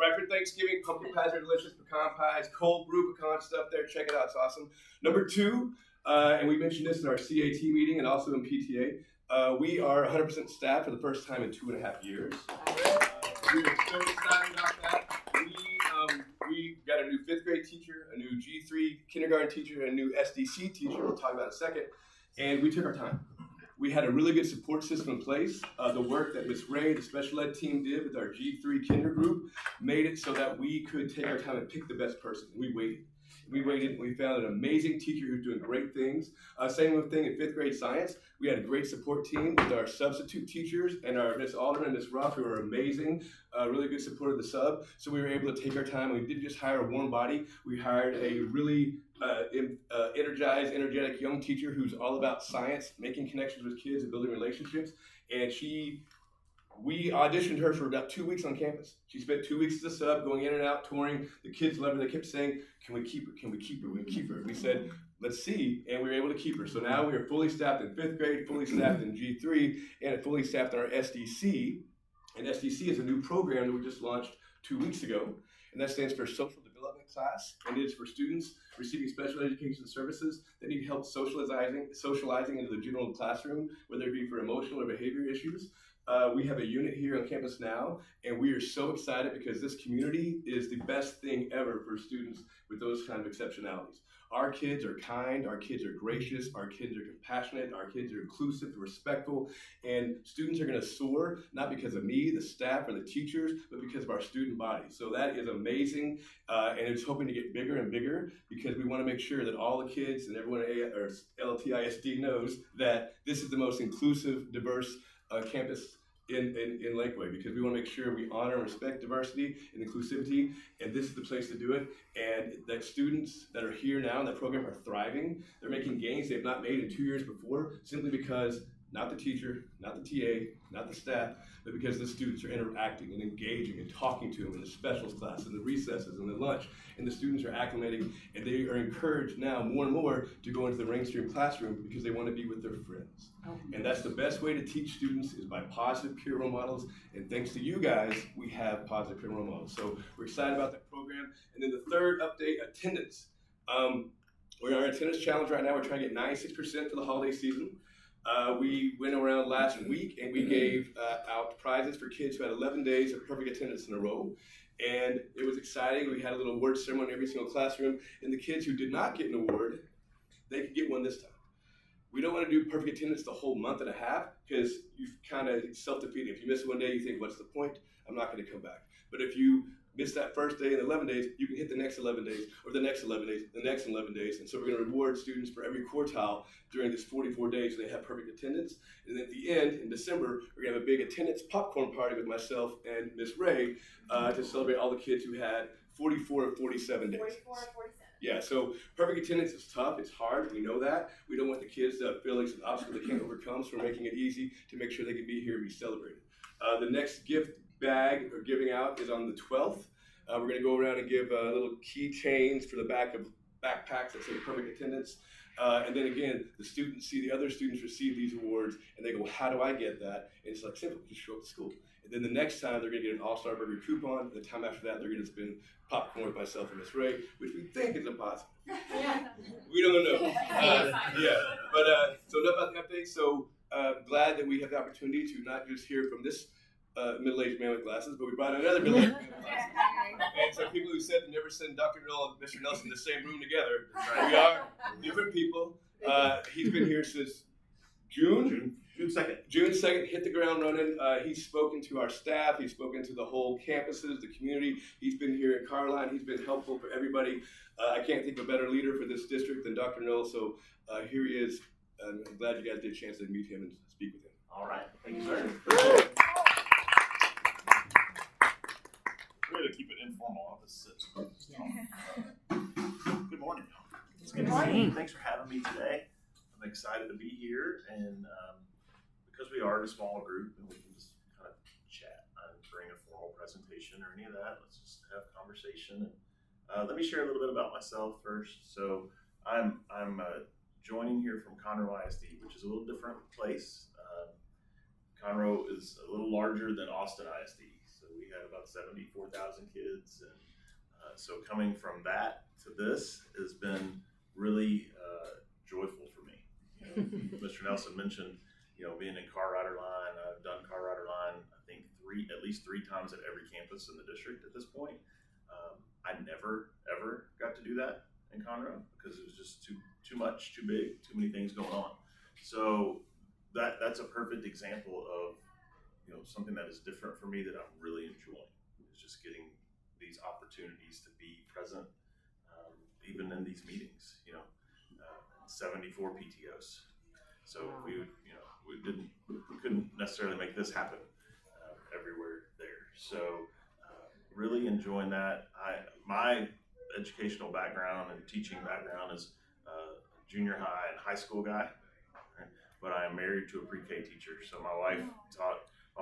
right for Thanksgiving. Pumpkin pies are delicious, pecan pies, cold brew pecan stuff there. Check it out, it's awesome. Number 2, and we mentioned this in our CAT meeting and also in PTA, we are 100% staff for the first time in 2.5 years. We are so excited about that. We got a new 5th grade teacher, a new G3 kindergarten teacher, and a new SDC teacher we'll talk about in a second. And we took our time. We had a really good support system in place. The work that Ms. Ray, the special ed team, did with our G3 kinder group made it so that we could take our time and pick the best person. We waited. And we found an amazing teacher who's doing great things. Same thing in 5th grade science. We had a great support team with our substitute teachers and our Miss Alderman and Miss Ruff, who are amazing, really good support of the sub. So we were able to take our time. We didn't just hire a warm body. We hired a really energized, energetic young teacher who's all about science, making connections with kids and building relationships. And we auditioned her for about 2 weeks on campus. She spent 2 weeks as a sub, going in and out, touring. The kids loved her. They kept saying, can we keep her? Can we keep her? We can keep her. We said, let's see. And we were able to keep her. So now we are fully staffed in 5th grade, fully staffed in G3, and fully staffed in our SDC. And SDC is a new program that we just launched 2 weeks ago. And that stands for Social Development Class. And it is for students receiving special education services that need help socializing into the general classroom, whether it be for emotional or behavior issues. We have a unit here on campus now, and we are so excited because this community is the best thing ever for students with those kind of exceptionalities. Our kids are kind, our kids are gracious, our kids are compassionate, our kids are inclusive, respectful, and students are going to soar, not because of me, the staff, or the teachers, but because of our student body. So that is amazing, and it's hoping to get bigger and bigger because we want to make sure that all the kids and everyone at LTISD knows that this is the most inclusive, diverse campus in Lakeway, because we want to make sure we honor and respect diversity and inclusivity, and this is the place to do it. And that students that are here now in that program are thriving. They're making gains they've not made in 2 years before, simply because not the teacher, not the TA, not the staff, but because the students are interacting and engaging and talking to them in the specials class, in the recesses, and the lunch, and the students are acclimating, and they are encouraged now more and more to go into the mainstream classroom because they want to be with their friends. And that's the best way to teach students, is by positive peer role models, and thanks to you guys, we have positive peer role models. So we're excited about that program. And then the third update, attendance. We're in our attendance challenge right now. We're trying to get 96% for the holiday season. We went around last week and we gave out prizes for kids who had 11 days of perfect attendance in a row. And it was exciting. We had a little award ceremony in every single classroom. And the kids who did not get an award, they could get one this time. We don't want to do perfect attendance the whole month and a half because you've kind of self-defeating. If you miss one day, you think, what's the point? I'm not going to come back. But if you miss that first day in 11 days, you can hit the next 11 days, or the next 11 days, the next 11 days. And so we're going to reward students for every quartile during this 44 days so they have perfect attendance. And at the end, in December, we're going to have a big attendance popcorn party with myself and Miss Ray to celebrate all the kids who had 44 and 47 days. 44 and 47. Yeah, so perfect attendance is tough, it's hard, we know that. We don't want the kids to feel like it's an obstacle they can't overcome, so we're making it easy to make sure they can be here and be celebrated. The next gift bag or giving out is on the 12th. We're going to go around and give little keychains for the back of backpacks that say perfect attendance. And then again, the other students receive these awards and they go, how do I get that? And it's like simple, just show up to school. And then the next time they're going to get an All-Star Burger coupon. The time after that, they're going to spend popcorn with myself and Miss Ray, which we think is impossible. We don't know. So enough about the update. So glad that we have the opportunity to not just hear from this middle-aged man with glasses, but we brought another middle-aged man with glasses. And some people who said to never send Dr. Null and Mr. Nelson in the same room together. We are different people. He's been here since June 2nd. June 2nd, hit the ground running. He's spoken to our staff. He's spoken to the whole campuses, the community. He's been here in Carline. He's been helpful for everybody. I can't think of a better leader for this district than Dr. Null. So here he is. I'm glad you guys did a chance to meet him and speak with him. All right. Thank you, sir. Way to keep it informal. I'll just sit. Good morning. Good morning. Thanks for having me today. I'm excited to be here, and because we are in a small group and we can just kind of chat, I didn't bring a formal presentation or any of that. Let's just have a conversation. And let me share a little bit about myself first. So I'm joining here from Conroe ISD, which is a little different place. Conroe is a little larger than Austin ISD. So we had about 74,000 kids. And so coming from that to this has been really joyful for me. Mr. Nelson mentioned, being in car rider line. I've done car rider line, I think at least three times at every campus in the district at this point. I never ever got to do that in Conroe because it was just too much, too big, too many things going on. So that's a perfect example of something that is different for me that I'm really enjoying. Is just getting these opportunities to be present, even in these meetings. 74 PTOs. So we couldn't necessarily make this happen everywhere there. So really enjoying that. My educational background and teaching background is junior high and high school guy, right? But I am married to a pre-K teacher. So my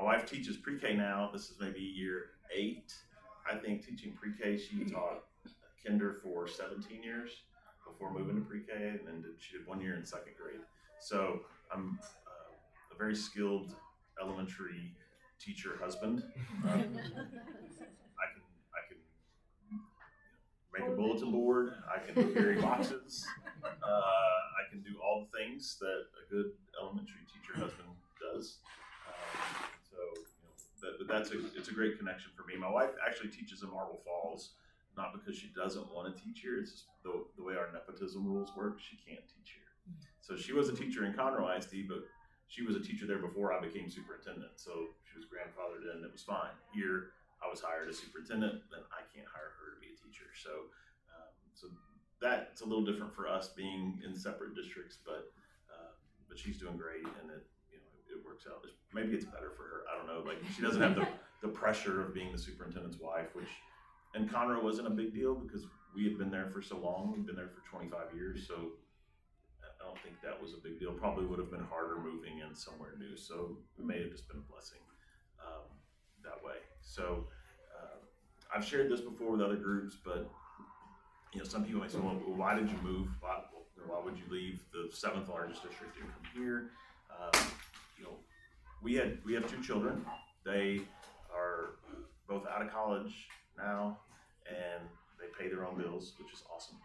wife teaches pre-K now. This is maybe year 8. I think teaching pre-K, she taught kinder for 17 years before moving to pre-K, and then she did 1 year in 2nd grade. So I'm a very skilled elementary teacher husband. I can make a bulletin board. I can carry boxes. I can do all the things that a good elementary teacher husband does. It's a great connection for me. My wife actually teaches in Marble Falls, not because she doesn't want to teach here. It's just the way our nepotism rules work. She can't teach here. So she was a teacher in Conroe ISD, but she was a teacher there before I became superintendent. So she was grandfathered in. It was fine. Here, I was hired as superintendent. Then I can't hire her to be a teacher. So that's a little different for us being in separate districts, but she's doing great, and it works out. Maybe it's better for her. I don't know. Like, she doesn't have the pressure of being the superintendent's wife, which in Conroe wasn't a big deal because we had been there for so long. We've been there for 25 years, so I don't think that was a big deal. Probably would have been harder moving in somewhere new, so it may have just been a blessing that way. So I've shared this before with other groups, but some people may say, well, why did you move? Why would you leave the 7th largest district and come here? We have 2 children. They are both out of college now, and they pay their own bills, which is awesome.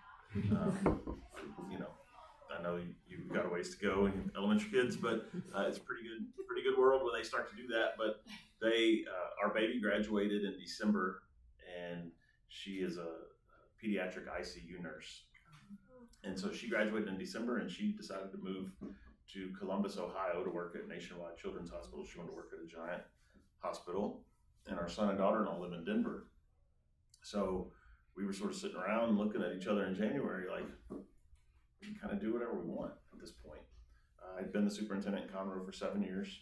I know you've got a ways to go in elementary kids, but it's a pretty good world when they start to do that. But our baby graduated in December, and she is a pediatric ICU nurse. And so she graduated in December, and she decided to move to Columbus, Ohio to work at Nationwide Children's Hospital. She wanted to work at a giant hospital, and our son and daughter-in-law live in Denver. So we were sort of sitting around looking at each other in January, like, we can kind of do whatever we want at this point. I'd been the superintendent in Conroe for 7 years,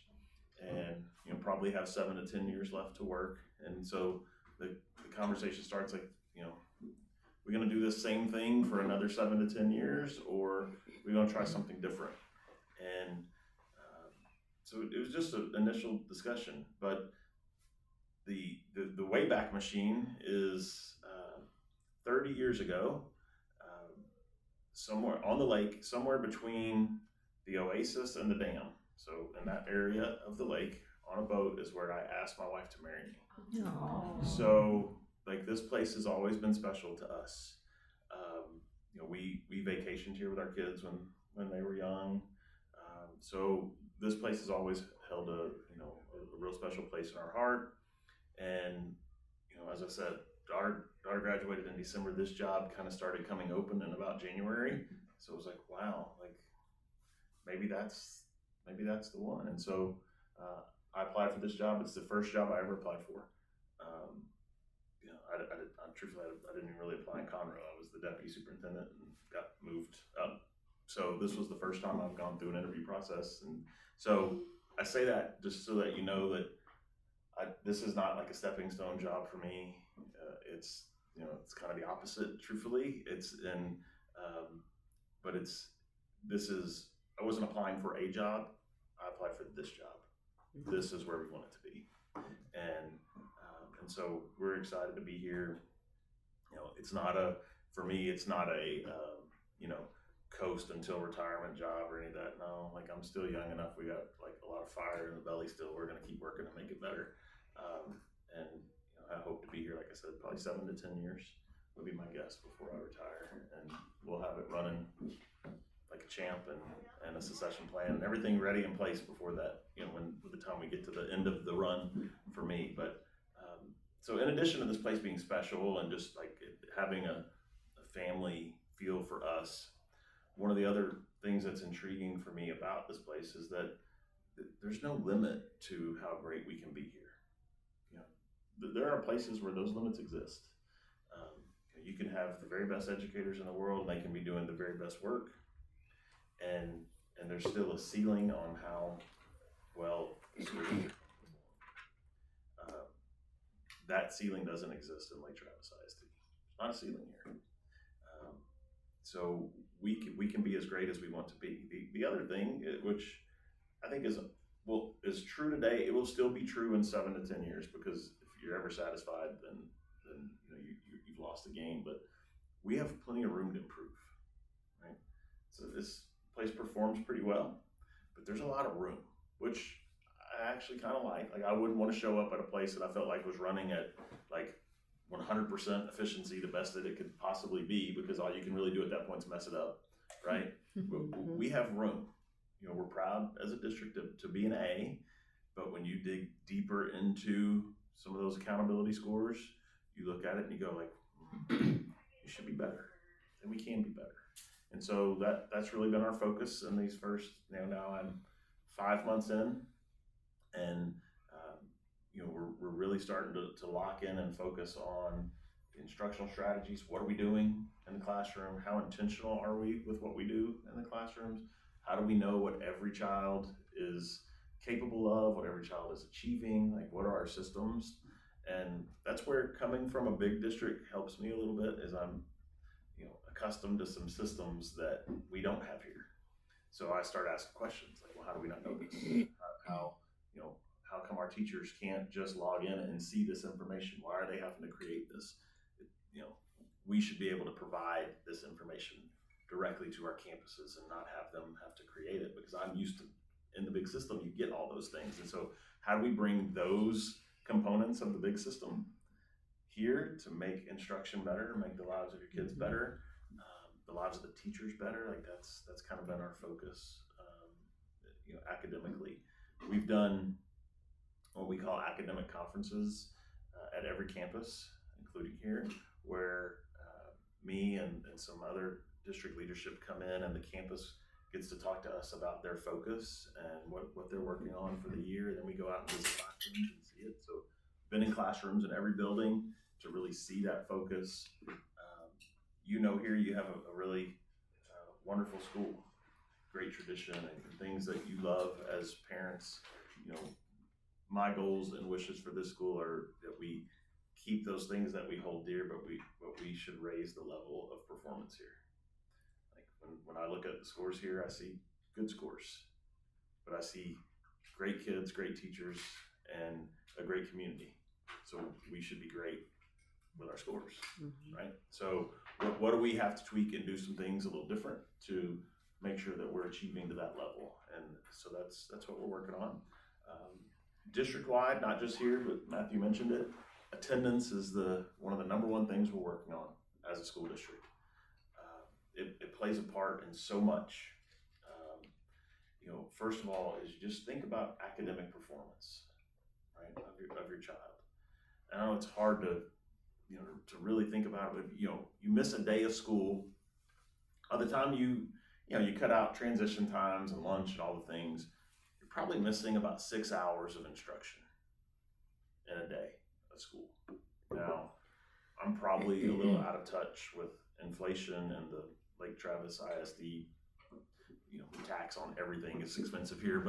and probably have 7 to 10 years left to work. And so the conversation starts like, we're going to do this same thing for another 7 to 10 years, or we're going to try something different. And so it was just an initial discussion, but the Wayback Machine is 30 years ago, somewhere on the lake, somewhere between the Oasis and the dam. So in that area of the lake, on a boat, is where I asked my wife to marry me. Aww. So like, this place has always been special to us. We vacationed here with our kids when they were young. So this place has always held a real special place in our heart. And as I said, daughter graduated in December. This job kind of started coming open in about January. So it was like, wow, like maybe that's the one. And so I applied for this job. It's the first job I ever applied for. Truthfully, I didn't even really apply in Conroe. I was the deputy superintendent and got moved up. So this was the first time I've gone through an interview process. And so I say that just so that you know that this is not like a stepping stone job for me. It's kind of the opposite, truthfully. I wasn't applying for a job. I applied for this job. This is where we want it to be. And so we're excited to be here. For me, it's not a coast until retirement job or any of that. No, like, I'm still young enough. We got like a lot of fire in the belly still. We're going to keep working to make it better. And probably 7 to 10 years would be my guess before I retire, and we'll have it running like a champ and a succession plan and everything ready in place before that, when the time we get to the end of the run for me. But so in addition to this place being special and just like having a family feel for us, one of the other things that's intriguing for me about this place is that there's no limit to how great we can be here. There are places where those limits exist. You can have the very best educators in the world, and they can be doing the very best work, and there's still a ceiling on how well the school district that ceiling doesn't exist in Lake Travis ISD. There's not a ceiling here. So we can be as great as we want to be. The other thing, which I think is true today, it will still be true in 7 to 10 years, because if you're ever satisfied, then you've lost the game. But we have plenty of room to improve, right? So this place performs pretty well, but there's a lot of room, which I actually kind of like. Like, I wouldn't want to show up at a place that I felt like was running at like 100% efficiency, the best that it could possibly be, because all you can really do at that point is mess it up, right? We have room. We're proud as a district to be an A, but when you dig deeper into some of those accountability scores, you look at it and you go like, you should be better, and we can be better. And so that's really been our focus in these first, now I'm 5 months in, and we're really starting to lock in and focus on instructional strategies. What are we doing in the classroom? How intentional are we with what we do in the classrooms? How do we know what every child is capable of, what every child is achieving? Like, what are our systems? And that's where coming from a big district helps me a little bit, is I'm accustomed to some systems that we don't have here. So I start asking questions like, well, how do we not know this? How come our teachers can't just log in and see this information? Why are they having to create this? We should be able to provide this information directly to our campuses and not have them have to create it, because I'm used to, in the big system, you get all those things. And so how do we bring those components of the big system here to make instruction better, make the lives of your kids better, the lives of the teachers better? Like, that's kind of been our focus. Academically, we've done what we call academic conferences at every campus, including here, where me and some other district leadership come in, and the campus gets to talk to us about their focus and what they're working on for the year. And then we go out and visit classrooms and see it. So been in classrooms in every building to really see that focus. Here you have a really wonderful school, great tradition, and things that you love as parents. My goals and wishes for this school are that we keep those things that we hold dear, but we should raise the level of performance here. Like, when I look at the scores here, I see good scores, but I see great kids, great teachers, and a great community. So we should be great with our scores, right? So what do we have to tweak and do some things a little different to make sure that we're achieving to that level? And so that's what we're working on. District-wide, not just here, but Matthew mentioned it, attendance is one of the number one things we're working on as a school district. It plays a part in so much. First of all, is you just think about academic performance, right, of your child. And I know it's hard to really think about it, but you miss a day of school. By the time you cut out transition times and lunch and all the things, you're probably missing about 6 hours of instruction in a day of school. Now, I'm probably a little out of touch with inflation and the Lake Travis ISD, tax on everything is expensive here,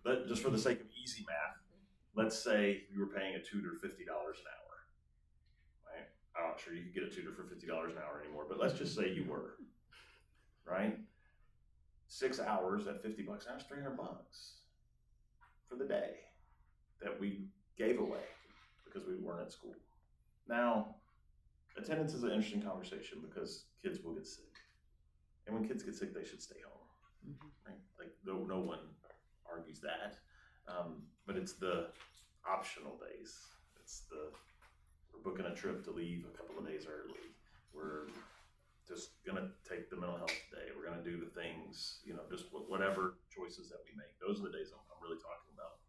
but just for the sake of easy math, let's say you were paying a tutor $50 an hour, right? I'm not sure you could get a tutor for $50 an hour anymore, but let's just say you were, right? 6 hours at $50 an hour is $300 for the day that we gave away because we weren't at school. Now, attendance is an interesting conversation because kids will get sick. And when kids get sick, they should stay home, right? Like, no one argues that. But it's the optional days. It's we're booking a trip to leave a couple of days early. We're just gonna take the mental health day. We're gonna do the things, just whatever choices that we make. Those are the days I'm really talking about.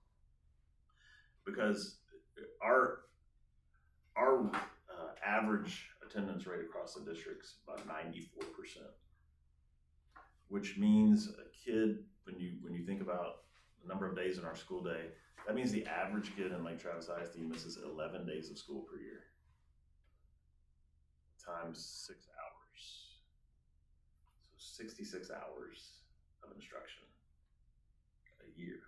Because our average attendance rate across the district is about 94%, which means a kid, when you think about the number of days in our school day, that means the average kid in Lake Travis ISD misses 11 days of school per year, times 6 hours. So 66 hours of instruction a year.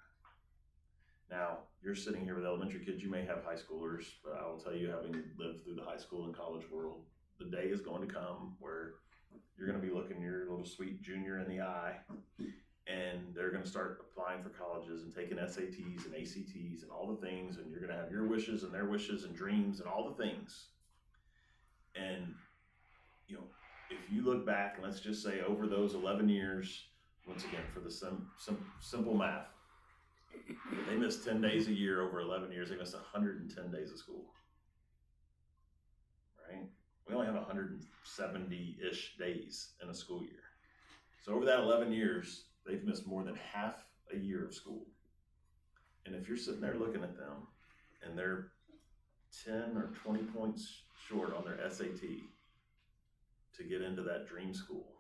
Now, you're sitting here with elementary kids, you may have high schoolers, but I will tell you, having lived through the high school and college world, the day is going to come where you're going to be looking your little sweet junior in the eye, and they're going to start applying for colleges and taking SATs and ACTs and all the things, and you're going to have your wishes and their wishes and dreams and all the things. And, if you look back, and let's just say over those 11 years, once again, for the simple math, they missed 10 days a year over 11 years. They missed 110 days of school, right? We only have 170-ish days in a school year. So over that 11 years, they've missed more than half a year of school. And if you're sitting there looking at them and they're 10 or 20 points short on their SAT to get into that dream school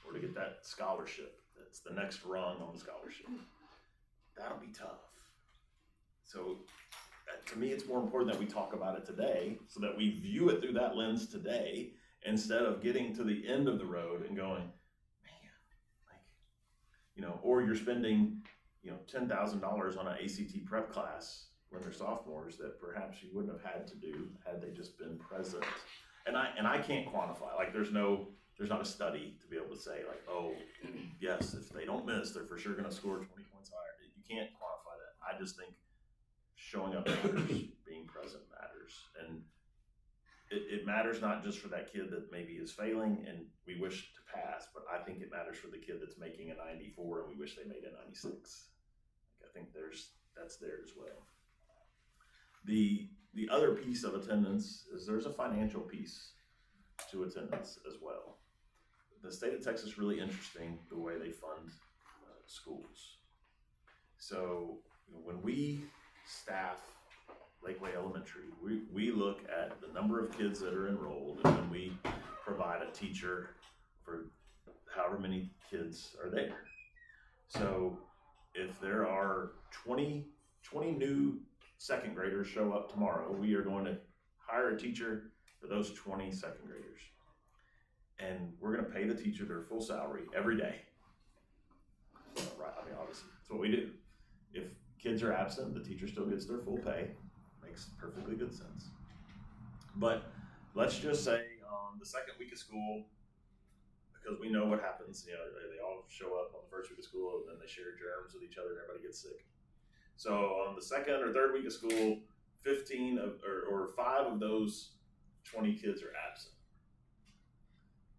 or to get that scholarship, that's the next rung on the scholarship, that'll be tough. So to me, it's more important that we talk about it today so that we view it through that lens today instead of getting to the end of the road and going, or you're spending, $10,000 on an ACT prep class when they're sophomores that perhaps you wouldn't have had to do had they just been present. And I can't quantify, there's not a study to be able to say oh, yes, if they don't miss, they're for sure going to score 20 points higher. You can't quantify that. I just think showing up matters, being present matters. And it matters not just for that kid that maybe is failing and we wish to pass, but I think it matters for the kid that's making a 94 and we wish they made a 96. I think that's there as well. The other piece of attendance is there's a financial piece to attendance as well. The state of Texas is really interesting the way they fund schools. So when we staff Lakeway Elementary, we look at the number of kids that are enrolled, and then we provide a teacher for however many kids are there. So if there are 20 new second graders show up tomorrow, we are going to hire a teacher for those 20 second graders. And we're going to pay the teacher their full salary every day. Right, obviously, that's what we do. If kids are absent, the teacher still gets their full pay. Makes perfectly good sense. But let's just say on the second week of school, because we know what happens, they all show up on the first week of school and then they share germs with each other and everybody gets sick. So on the second or third week of school, 15 or 5 of those 20 kids are absent.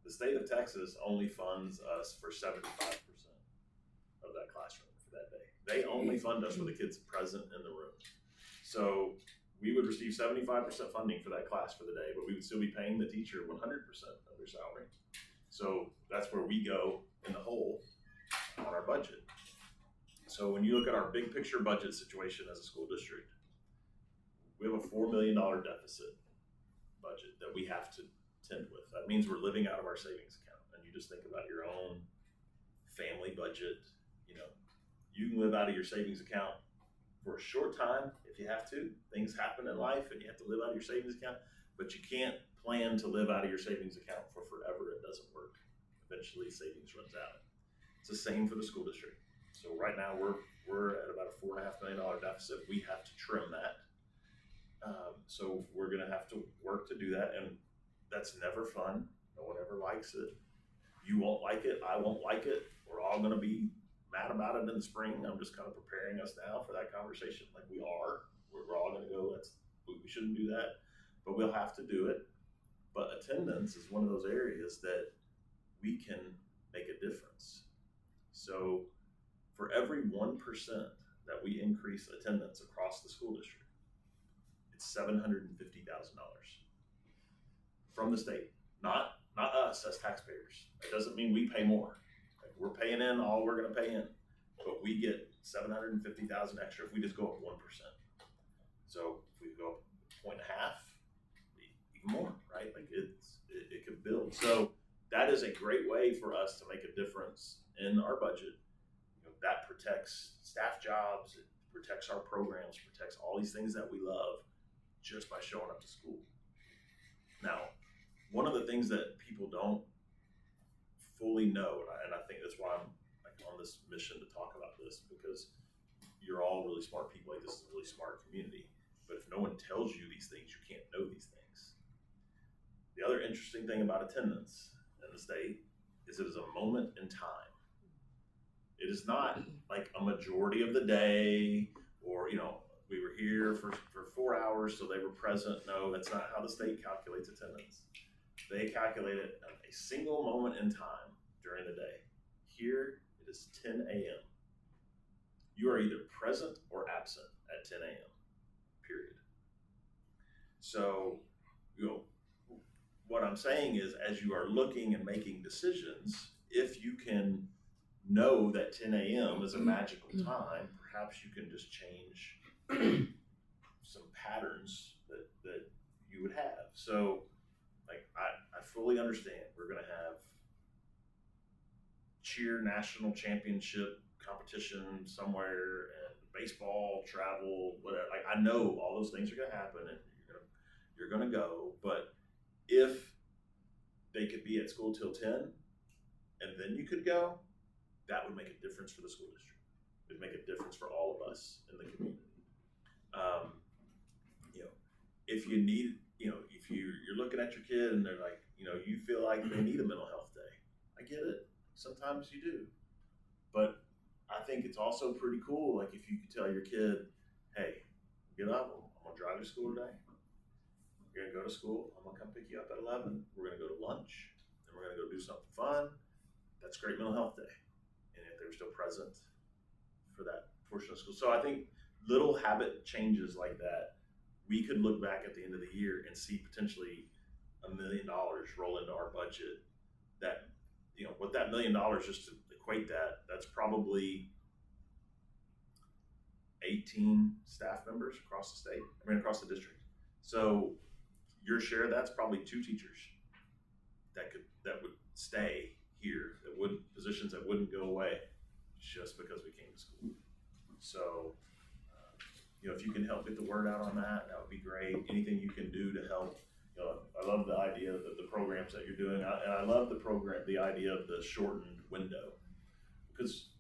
The state of Texas only funds us for 75% of that classroom for that day. They only fund us for the kids present in the room. So we would receive 75% funding for that class for the day, but we would still be paying the teacher 100% of their salary. So that's where we go in the hole on our budget. So when you look at our big picture budget situation as a school district, we have a $4 million deficit budget that we have to tend with. That means we're living out of our savings account. And you just think about your own family budget. You can live out of your savings account for a short time if you have to. Things happen in life and you have to live out of your savings account, but you can't plan to live out of your savings account for forever. It doesn't work. Eventually savings runs out. It's the same for the school district. So right now we're at about a $4.5 million deficit. We have to trim that. So we're gonna have to work to do that, and that's never fun. No one ever likes it. You won't like it, I won't like it. We're all gonna be mad about it in the spring. I'm just kind of preparing us now for that conversation. We are. We're all gonna go, we shouldn't do that, but we'll have to do it. But attendance is one of those areas that we can make a difference. So for every 1% that we increase attendance across the school district, it's $750,000. from the state, not us as taxpayers. It doesn't mean we pay more. Like, we're paying in all we're going to pay in, but we get 750,000 extra if we just go up 1%. So if we go up 1.5, even more, right? Like it could build. So that is a great way for us to make a difference in our budget. That protects staff jobs, it protects our programs, protects all these things that we love just by showing up to school. Now, one of the things that people don't fully know, and I think that's why I'm like on this mission to talk about this, because you're all really smart people. Like, this is a really smart community. But if no one tells you these things, you can't know these things. The other interesting thing about attendance in the state is it is a moment in time. It is not like a majority of the day, or, we were here for 4 hours, so they were present. No, that's not how the state calculates attendance. They calculate it at a single moment in time during the day. Here, it is 10 a.m. You are either present or absent at 10 a.m., period. So, what I'm saying is, as you are looking and making decisions, if you can know that 10 a.m. is a magical time, perhaps you can just change some patterns that you would have. So, like, I fully understand we're going to have cheer national championship competition somewhere, and baseball, travel, whatever. Like, I know all those things are going to happen, and you're going to go. But if they could be at school till 10, and then you could go, that would make a difference for the school district. It'd make a difference for all of us in the community. If you need, if you're looking at your kid and they're like, you feel like they need a mental health day. I get it. Sometimes you do. But I think it's also pretty cool, like, if you could tell your kid, hey, get up, I'm going to drive you to school today. You're going to go to school. I'm going to come pick you up at 11. We're going to go to lunch. Then we're going to go do something fun. That's great mental health day. And if they were still present for that portion of school. So I think little habit changes like that, we could look back at the end of the year and see potentially $1 million roll into our budget. That, with that $1 million, just to equate that's probably 18 staff members across the state, across the district. So your share, that's probably 2 teachers that would stay here, positions that wouldn't go away just because we came to school. So, if you can help get the word out on that would be great. Anything you can do to help. I love the idea of the programs that you're doing, and I love the idea of the shortened window, because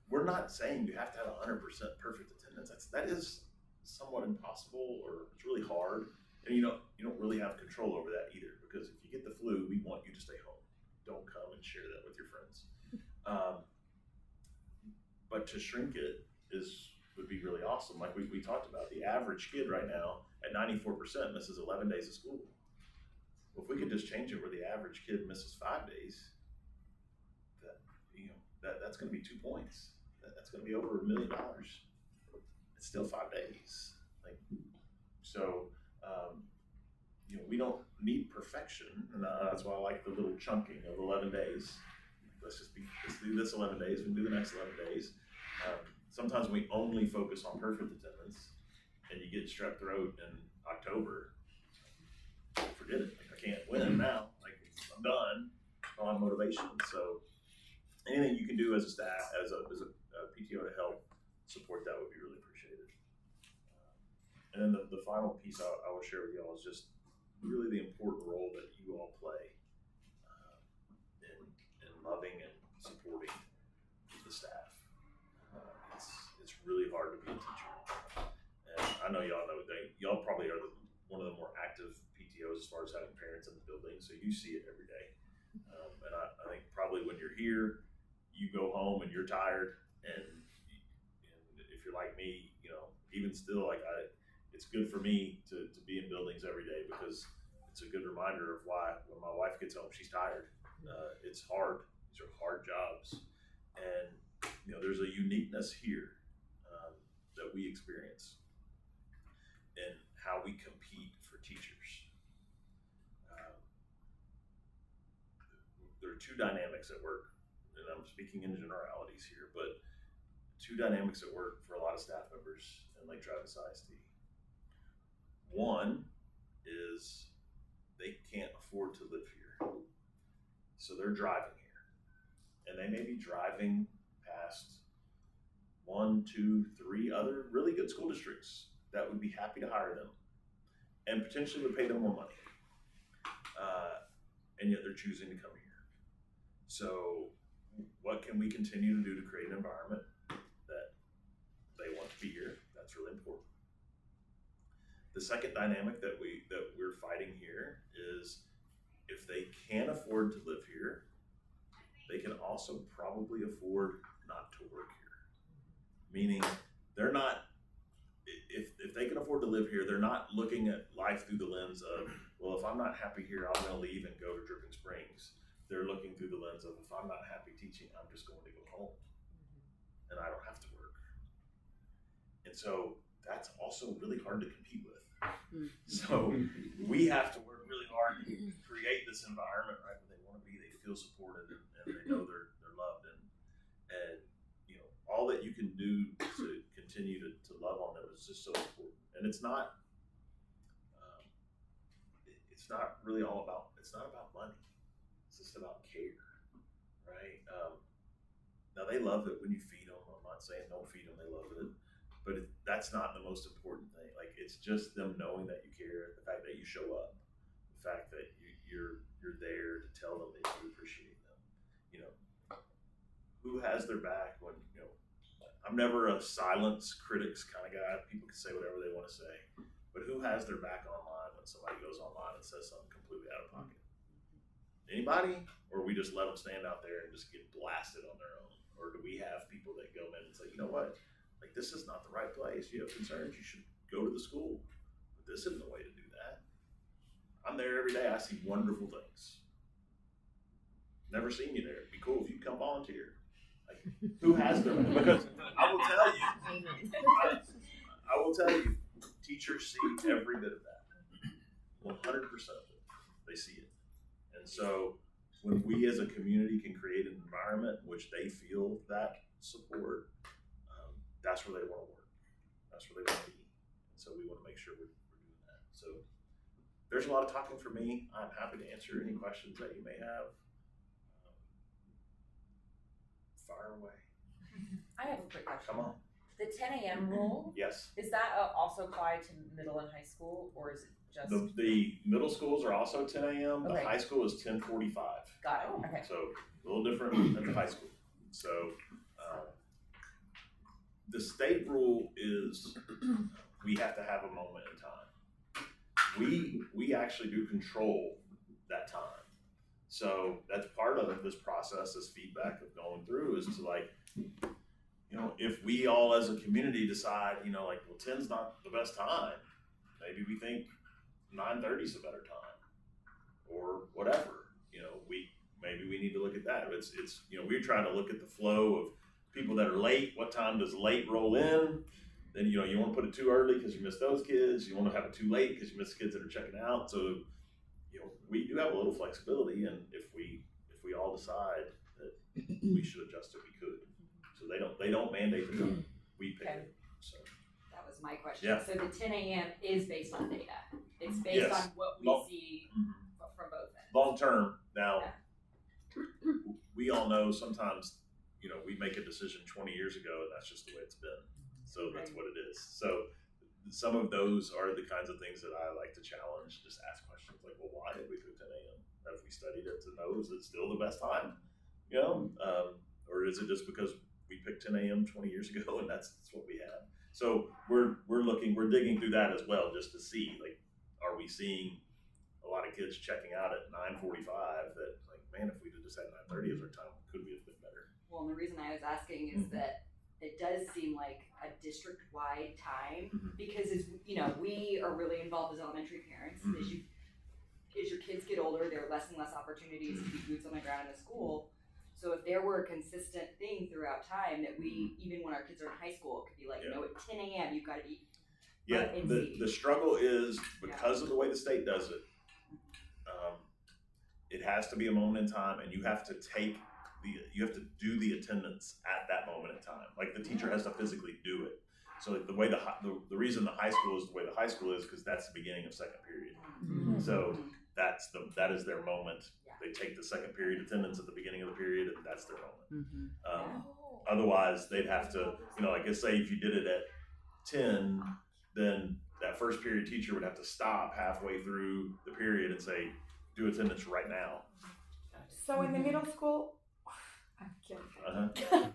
we're not saying you have to have 100% perfect attendance. That is somewhat impossible, or it's really hard, and you don't really have control over that either, because if you get the flu, we want you to stay home. Don't come and share that with your friends. But to shrink it would be really awesome. Like we talked about, the average kid right now at 94% misses 11 days of school. Well, if we could just change it where the average kid misses 5 days, that's going to be 2 points. That's going to be over $1 million. It's still 5 days. We don't need perfection, and that's why I like the little chunking of 11 days. Let's do this 11 days, we can do the next 11 days. Sometimes we only focus on perfect attendance, and you get strep throat in October. Forget it. I can't win now. I'm done. I don't have motivation. So anything you can do as a staff, as a PTO to help support that would be really appreciated. And then the final piece I will share with y'all is just really the important role that you all play in loving and supporting the staff. It's really hard to be a teacher, and I know y'all know that y'all probably are one of the more active PTOs as far as having parents in the building, so you see it every day. And I think probably when you're here, you go home and you're tired, and if you're like me, even still, it's good for me to be in buildings every day, because it's a good reminder of why when my wife gets home, she's tired. It's hard. These are hard jobs, and there's a uniqueness here that we experience in how we compete for teachers. are two dynamics at work, and I'm speaking in generalities here, but two dynamics at work for a lot of staff members in Lake Travis ISD. One is they can't afford to live here, so they're driving here, and they may be driving past 1, 2, 3 other really good school districts that would be happy to hire them and potentially would pay them more money, and yet they're choosing to come here. So what can we continue to do to create an environment that they want to be here? That's really important. The second dynamic that we're fighting here is if they can afford to live here, they can also probably afford not to work here. Meaning they're not, if they can afford to live here, they're not looking at life through the lens of, well, if I'm not happy here, I'm gonna leave and go to Dripping Springs. They're looking through the lens of, if I'm not happy teaching, I'm just going to go home and I don't have to work. And so that's also really hard to compete with. So we have to work really hard to create this environment, right, where they want to be, they feel supported, and they know they're loved, and you know, all that you can do to continue to love on them is just so important. And it's not really all about, it's not about money. It's just about care, right? Now they love it when you feed them. I'm not saying don't feed them, they love it. But that's not the most important thing. Like, it's just them knowing that you care, the fact that you show up, the fact that you're there to tell them that you appreciate them. You know, who has their back when, you know, I'm never a silence critics kind of guy. People can say whatever they want to say, but who has their back online when somebody goes online and says something completely out of pocket? Anybody? Or we just let them stand out there and just get blasted on their own? Or do we have people that go in and say, you know what? Like, this is not the right place. You have concerns, you should go to the school. But this isn't the way to do that. I'm there every day. I see wonderful things. Never seen you there. It'd be cool if you come volunteer. Like, who has their, because I will tell you, I will tell you, teachers see every bit of that. 100% of it. They see it. And so when we as a community can create an environment in which they feel that support, that's where they want to work. That's where they want to be. And so we want to make sure we're doing that. So there's a lot of talking for me. I'm happy to answer any questions that you may have. Fire away. I have a quick question. Come on. The 10 a.m. rule, Yes. is that also apply to middle and high school, or is it just? The middle schools are also 10 a.m. The Okay. high school is 10:45. Got it. Okay. So a little different at the high school. So the state rule is we have to have a moment in time. We actually do control that time. So that's part of this process, this feedback of going through, is to, like, you know, if we all as a community decide, you know, like, well, 10's not the best time, maybe we think 9:30 is a better time, or whatever. You know, maybe we need to look at that. It's you know, we're trying to look at the flow of people that are late. What time does late roll in? Then, you know, you want to put it too early because you miss those kids. You want to have it too late because you miss kids that are checking out. So, you know, we do have a little flexibility, and if we all decide that we should adjust it, we could. So they don't mandate the time. We pick it. So that was my question. Yeah. So the 10 a.m. is based on data. It's based Yes. on what we see from both ends. long term. Now, we all know sometimes, you know, we make a decision 20 years ago, and that's just the way it's been. So that's what it is. So some of those are the kinds of things that I like to challenge. Just ask questions like, well, why did we pick 10 a.m.? Have we studied it to know, is it still the best time? You know, or is it just because we picked 10 a.m. 20 years ago and that's what we have? So we're digging through that as well, just to see, like, are we seeing a lot of kids checking out at 9:45 that, like, man, if we just had 9:30 as our time, could we have been better? Well, and the reason I was asking is that it does seem like a district-wide time because, as you know, we are really involved as elementary parents. As your kids get older, there are less and less opportunities to be boots on the ground in the school. So if there were a consistent thing throughout time that we, even when our kids are in high school, could be like, no, at 10 a.m. you've got to be. Yeah, the struggle is because of the way the state does it. it has to be a moment in time, and you have to do the attendance at that moment in time. Like the teacher has to physically do it. So like the way the reason the high school is the way the high school is because that's the beginning of second period. So that is their moment. They take the second period attendance at the beginning of the period, and that's their moment. Otherwise, they'd have to, like let's say if you did it at 10, then that first period teacher would have to stop halfway through the period and say, do attendance right now. So in the middle school, I'm kidding. Uh-huh.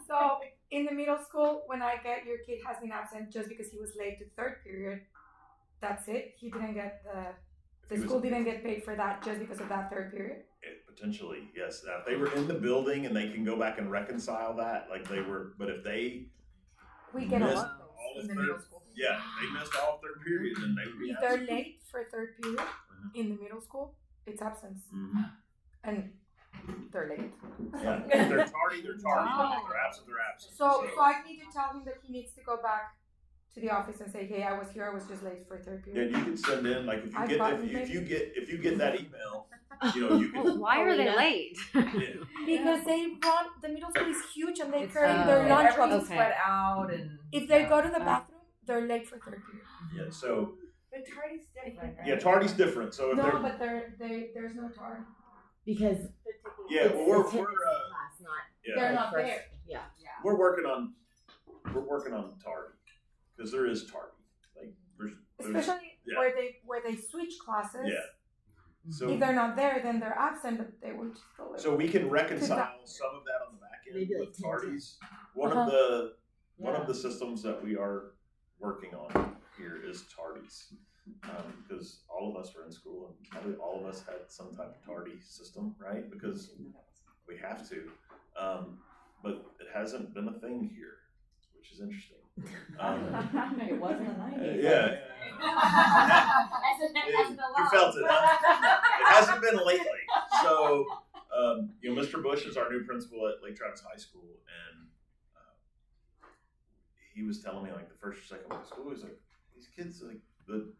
So in the middle school, when I get your kid has been absent just because he was late to third period, that's it. He didn't get the school didn't get paid for that just because of that third period. Potentially, yes. Now, if they were in the building and they can go back and reconcile that, like they were, but if they We get a missed lot all in of the third, middle school. yeah, they missed all of third period, then they would be If they're absent. late for third period in the middle school, it's absence. Mhm. And they're late. Yeah, if they're tardy, they're tardy. If they're absent, they're absent. So I need to tell him that he needs to go back to the office and say, hey, I was here, I was just late for third Yeah, period. you can send in like I've if you gotten get maybe- if you get that email, you can. Why are they late? Yeah. Because they run, the middle school is huge and they It's, carry their lunch everything's boxes. spread out and. If they go to the bathroom, they're late for third period. Yeah. So But tardy's different, right? yeah, tardy's different. So if No, they're but there's no tar. Because yeah, it's well, attendance class, not They're not first. there. Yeah. we're working on tardy because there is tardy. Like there's Especially yeah. where they switch classes. yeah. So If they're not there, then they're absent, but they will just go late. so we can reconcile some of that on the back end Maybe like with 10. tardies. One of the systems that we are working on here is tardies. Because all of us were in school and probably all of us had some type of tardy system, right? Because we have to. But it hasn't been a thing here, which is interesting. It wasn't a 90s. Yeah. As You felt it, huh? It hasn't been lately. So, Mr. Bush is our new principal at Lake Travis High School, and he was telling me like the first or second week of school, he's like, these kids like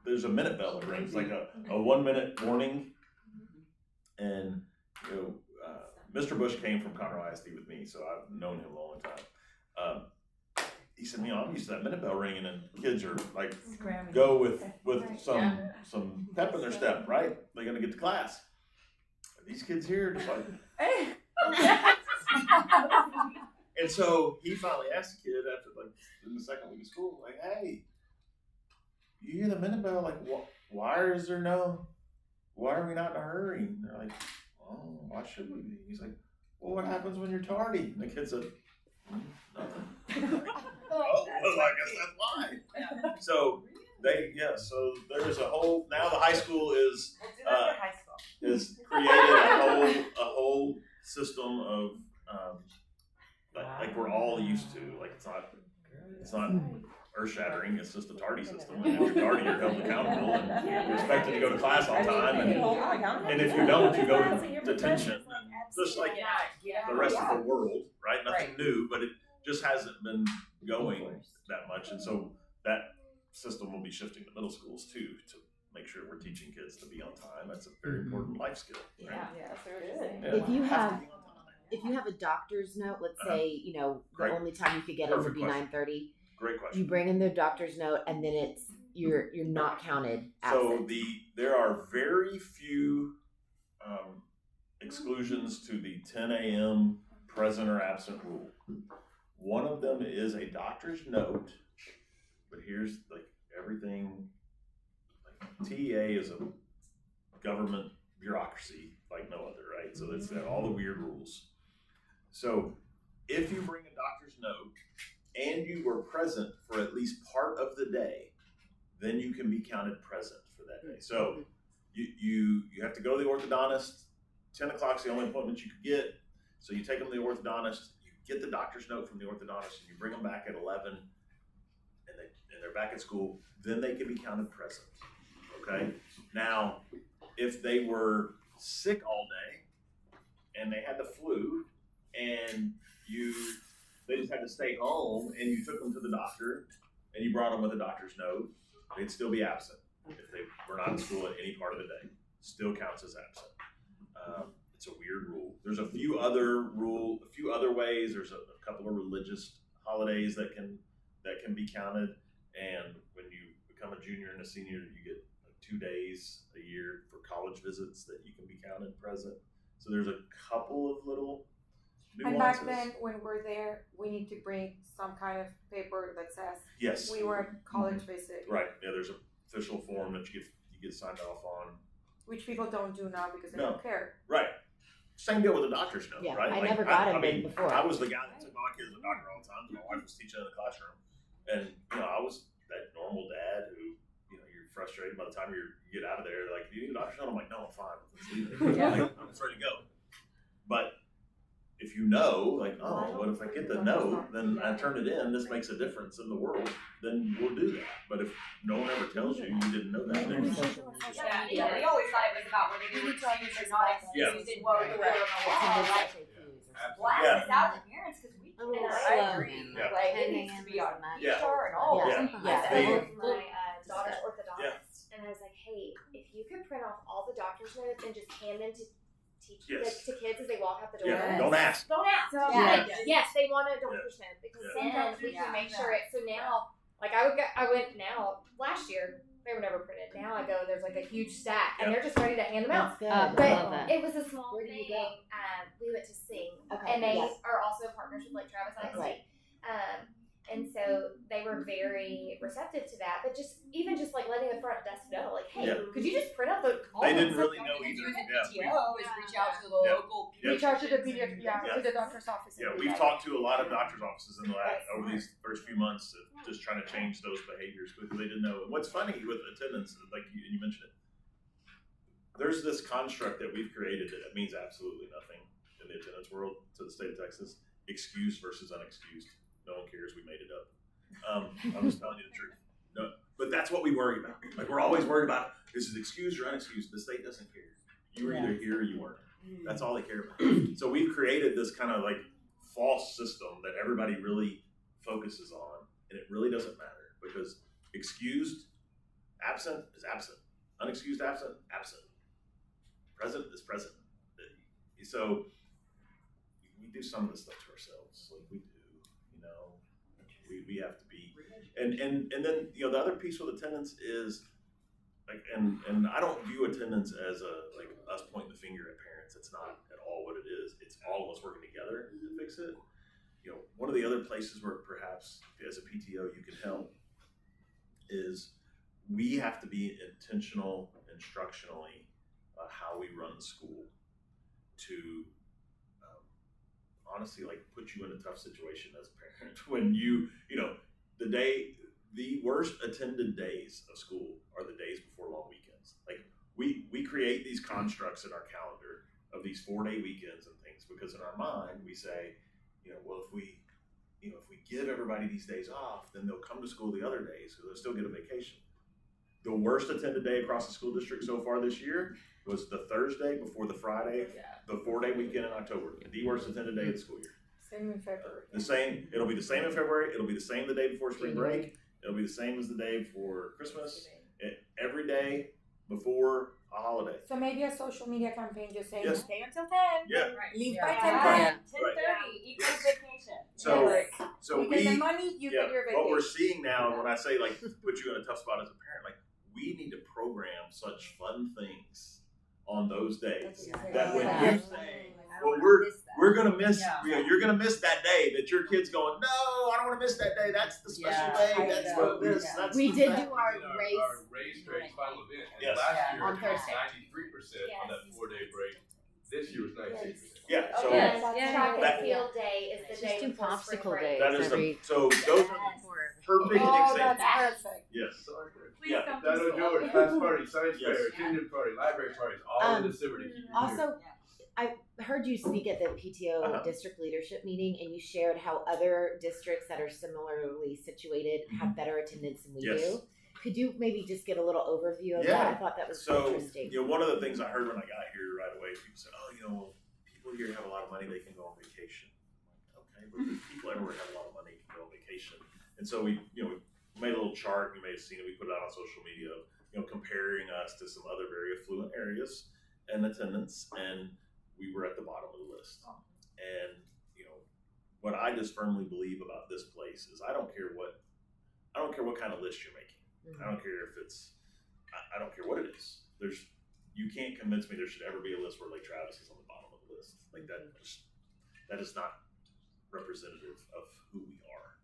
there's a minute bell that rings, like a 1 minute warning, and Mr. Bush came from Conroe ISD with me, so I've known him a long time. He said, I'm used to that minute bell ringing, and kids are like go with some pep in their step, right? They're gonna get to class. These kids here just like. And so he finally asked the kid after like in the second week of school, like, hey, you hear the minute bell? Like, why are we not in a hurry? And they're like, oh, why should we be? He's like, well, what happens when you're tardy? And the kid said, nothing. Oh, well, I guess that's why. So so there's a whole, now the high school is created a whole system of like we're all used to. Like it's not earth shattering, it's just a tardy system. And if you're tardy, you're held accountable and you're expected to go to class on time, and if you don't, you go to detention. Just like the rest of the world, right? Nothing new, but it just hasn't been going that much, and so that system will be shifting to middle schools too, to make sure we're teaching kids to be on time. That's a very important life skill. Right? Yeah. If you have a doctor's note, let's say the Great. only time you could get in would Perfect be question. 9:30. Great question. You bring in their doctor's note, and then you're not counted absent. So there are very few exclusions to the 10 a.m. present or absent rule. One of them is a doctor's note, but here's like everything. Like TEA is a government bureaucracy like no other, right? So it's got all the weird rules. So if you bring a doctor's note and you were present for at least part of the day, then you can be counted present for that day. So you have to go to the orthodontist. 10 o'clock is the only appointment you could get. So you take them to the orthodontist, you get the doctor's note from the orthodontist, and you bring them back at 11, and they're back at school, then they can be counted present, okay? Now, if they were sick all day, and they had the flu, and they just had to stay home, and you took them to the doctor, and you brought them with a doctor's note, they'd still be absent if they were not in school at any part of the day. Still counts as absent. It's a weird rule. There's a few other ways. There's a couple of religious holidays that can be counted. And when you become a junior and a senior, you get 2 days a year for college visits that you can be counted present. So there's a couple of little nuances. And back then, when we're there, we need to bring some kind of paper that says Yes. we were college visit. Right. Yeah. There's an official form that you get signed off on. Which people don't do now because they No. don't care. Right. Same deal with the doctor's note, Yeah, right? I never got him mean, before. I was the guy that took my kids to the doctor all the time. My wife was teaching in the classroom, and I was that normal dad who, you're frustrated by the time you get out of there. Like, do you need a doctor's note? I'm like, no, I'm fine. Let's leave it. Yeah. Like, I'm just ready to go. But if you know, like, oh, what if I get the note, then I turn it in. This makes a difference in the world. Then we'll do that. But if no one ever tells you didn't know that, then Yeah, we always thought it was about whether you were teachers or not. Yeah. You did well, you were on the wall, like, blast Yeah. this out to parents because we. A little and slow. I agree. Yeah. Like it needs to be on Yeah. Star and all. Yeah. of Yeah. them. They- I went with my daughter's orthodontist, and I was like, "Hey, if you could print off all the doctor's notes and just hand them to teach Yes. to kids as they walk out the door, Yeah. Don't ask. don't ask. So- Like, Yeah. yes, they want a doctor's note because Yeah. then we can make sure it. So now, like I went now last year. They were never printed. Now I go, there's like a huge stack, and they're just ready to hand them out. That's good. But I love that. it was a small Where do you thing. go? We went to Sing, Okay, and they yes. are also partners with like Travis ISD. Right. And so they were very receptive to that. But even just like letting the front desk know, like, hey, Yeah. could you just print out the? They didn't all really the know stuff? either. Use the Yeah. PTO is reach out to the Yeah. local. Yeah. Reach out to the pediatric, Yeah. to the doctor's office. Yeah, and we've like- talked to a lot of doctor's offices in the last, over these first few months of just trying to change those behaviors because they didn't know. And what's funny with attendance, like you mentioned it, there's this construct that we've created that means absolutely nothing in the attendance world to the state of Texas. Excused versus unexcused. No one cares. We made it up. I'm just telling you the truth. No, but that's what we worry about. Like we're always worried about this is excused or unexcused. The state doesn't care. You were either here or you weren't. That's all they care about. So we've created this kind of like false system that everybody really focuses on, and it really doesn't matter because excused absent is absent, unexcused absent, absent, present is present. So we do some of this stuff to ourselves, like we do. We have to be, and then the other piece with attendance is like, and I don't view attendance as like us pointing the finger at parents. It's not at all what it is. It's all of us working together to fix it. One of the other places where perhaps as a PTO you can help is we have to be intentional instructionally how we run the school to honestly like put you in a tough situation as a parent when the worst attended days of school are the days before long weekends. Like we create these constructs in our calendar of these 4-day weekends and things because in our mind we say, well, if we give everybody these days off, then they'll come to school the other days because they'll still get a vacation. The worst attended day across the school district so far this year was the Thursday before the Friday, the 4-day weekend in October. The worst attended day of the school year. Same in February. It'll be the same in February. It'll be the same the day before spring break. It'll be the same as the day before Christmas. Every day before a holiday. So maybe a social media campaign just saying Yes. stay until 10. Yeah. Leave Yeah. by 10. Right. 10:30 equals vacation. So You get the money, you get your vacation. what we're seeing now when I say like put you in a tough spot as a parent, like we need to program such fun things on those days that when you say, well, we're gonna miss, you're gonna miss that day that your kid's going, no, I don't want to miss that day. That's the special day. That's what this. That's We the did that. do our Our race. race trades final event. And Yes. last year On it was Thursday. 93% on that 4-day break. This year was 96%. Yeah. So Yes, Yeah. track That- and field day is the Just day do before spring popsicle break. days. that is every- so those are perfect Oh, examples. that's perfect. Yes. Please Yeah. don't Dino be George, slow. class party, science Yes. fair, attendance party, library parties, all in December to keep you here. Also, I heard you speak at the PTO Uh-huh. district leadership meeting, and you shared how other districts that are similarly situated have better attendance than we Yes. do. Could you maybe just get a little overview of Yeah. that? I thought that was So, interesting. one of the things I heard when I got here right away, people said, oh, people here have a lot of money, they can go on vacation. Okay, but people everywhere have a lot of money, can go on vacation. And so we made a little chart, you may have seen it, we put it out on social media, comparing us to some other very affluent areas. in attendance, and we were at the bottom of the list. And what I just firmly believe about this place is I don't care what kind of list you're making. I don't care if it's I don't care what it is. You can't convince me there should ever be a list where Lake Travis is on the bottom of the list. Like that is not representative of who we are.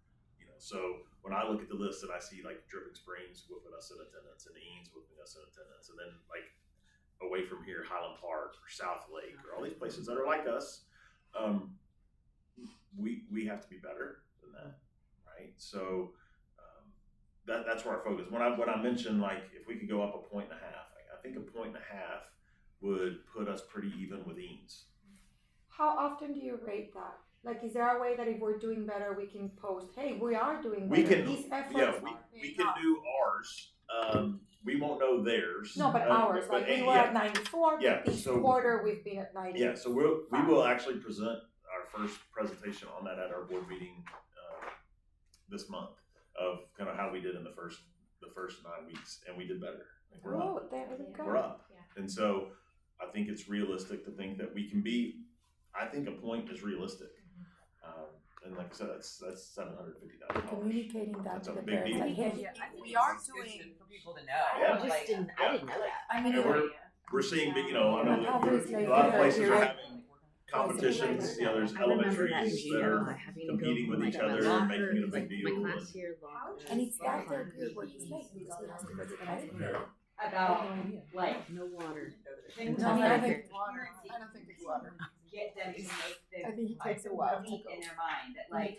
So when I look at the list and I see like Dripping Springs whooping us in attendance and Eanes whooping us in attendance, and then like away from here, Highland Park or South Lake or all these places that are like us, we have to be better than that, right? So that's where our focus. When I mentioned like if we could go up 1.5 points, I think 1.5 points would put us pretty even with Eanes. How often do you rate that? Like, is there a way that if we're doing better, we can post, hey, we are doing better? These efforts we can do ours. We won't know theirs. No, but ours. Like, we were at 94, but this so, quarter we've been at 90. Yeah, so we will actually present our first presentation on that at our board meeting this month of kind of how we did in the first 9 weeks, and we did better. Like, we're up. There we go. We're up. Yeah. And so I think it's realistic to think that we can be. I think a point is realistic. And like I said, that's $750,000. Communicating that That's to a the big parents. deal. Like, hey, We are doing for people to know. Yeah. I didn't know that. I mean, And we're seeing, I know And obviously, a lot of places are you're- having competitions. There's I remember that elementaries that are having to competing go with from, each like, other my and making it a locker, big deal. My class here locker. and it's that third period where he's late because he has to go to the bathroom. About like No water. things I mean, I that think- I don't think it's water. Get them to make I think it the takes a while to leap go. in their mind that like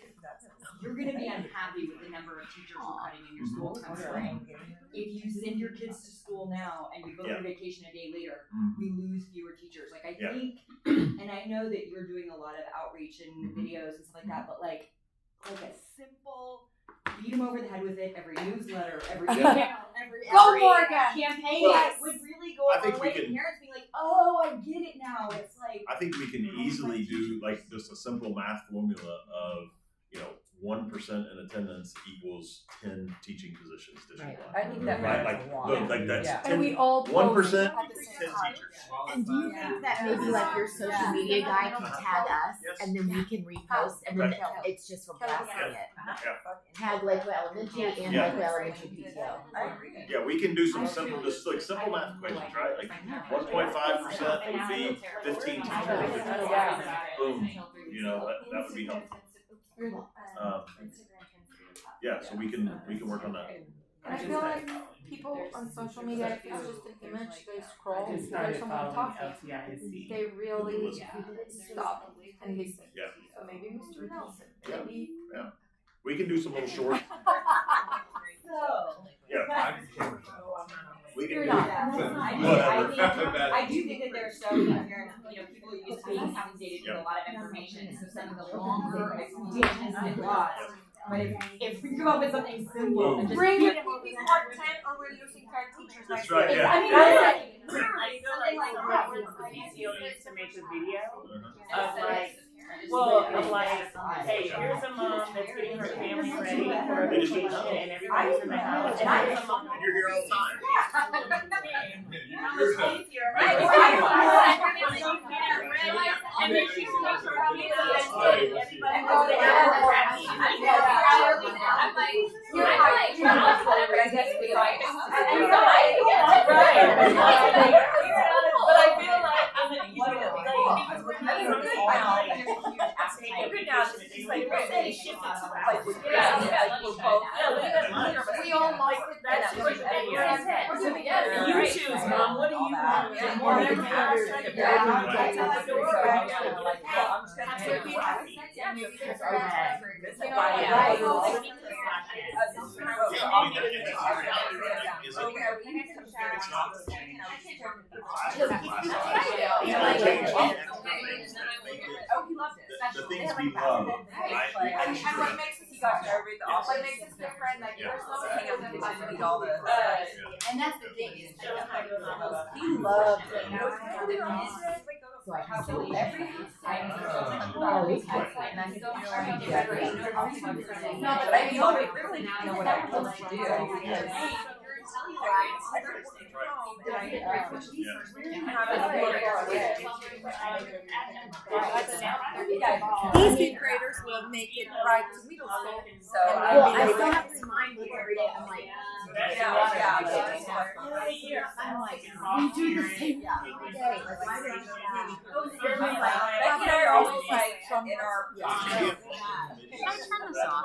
you're gonna be unhappy with the number of teachers you're cutting in your school come spring. If you send your kids to school now and you go on vacation a day later, we lose fewer teachers. Like I think, and I know that you're doing a lot of outreach and videos and stuff like that, but like a simple beat them over the head with it every newsletter, every email, every campaign would really go I a think long we way to can- parents being like, oh, I get it now. It's like I think we can easily do like just a simple math formula of 1% in attendance equals 10 teaching positions district wide. I think that Right, matters a lot. like that's Yeah. 10, And we all 1% post at the equals same 10 time. teachers. And do you think that maybe like your social media guy can tag us Yes. and then we can repost and then it's just from blasting it? Tag Lakeway Elementary and Yeah. Lakeway Elementary PTO. I agree. Yeah, we can do some simple, just like simple math equations, right? Like 1.5% would be 15 teachers. Boom. That would be helpful. So we can work on that. And I feel like people on social media, if it's just an image, they scroll, Just there's started someone following talking. LTISD. They really stop and listen. Yeah. So maybe Mr. Nelson, maybe. We can do some little short. We can You're do. not. I do think that there are so many parents, people who used to be inundated with a lot of information, so some of the longer explanations and laws. But if we come up with something simple and just Bring get it, maybe part 10 or we're using 10 teachers. That's next right, week. yeah. I mean, I feel something like like that. the PTO needs to make a video Uh-huh. of hey, here's a mom that's getting her family ready for a vacation and everybody's in the house. And here's a mom. And you're here all the time. How much easier, right? And then she's going to her kids and everybody goes to I'm like, You're right. Whatever. I guess we like. But I feel like because we're having a big it's like we're saying shift it to like we all like that's what you choose, mom. What do you want? The things we love, right? And what makes us, you guys know, read the office. What makes us different, like, there's so many of them that read all the. And that's the thing is, He loved it. So every time. And I'm still trying to get rid of. No, but I mean, we really now know what our kids do because These fifth graders will make it right to middle school. So, Well, I still have to remind you every day. I'm like, I'm like, we do the same thing every day. Like, why did I do that? Becky and I are always like in our. Can I turn this off?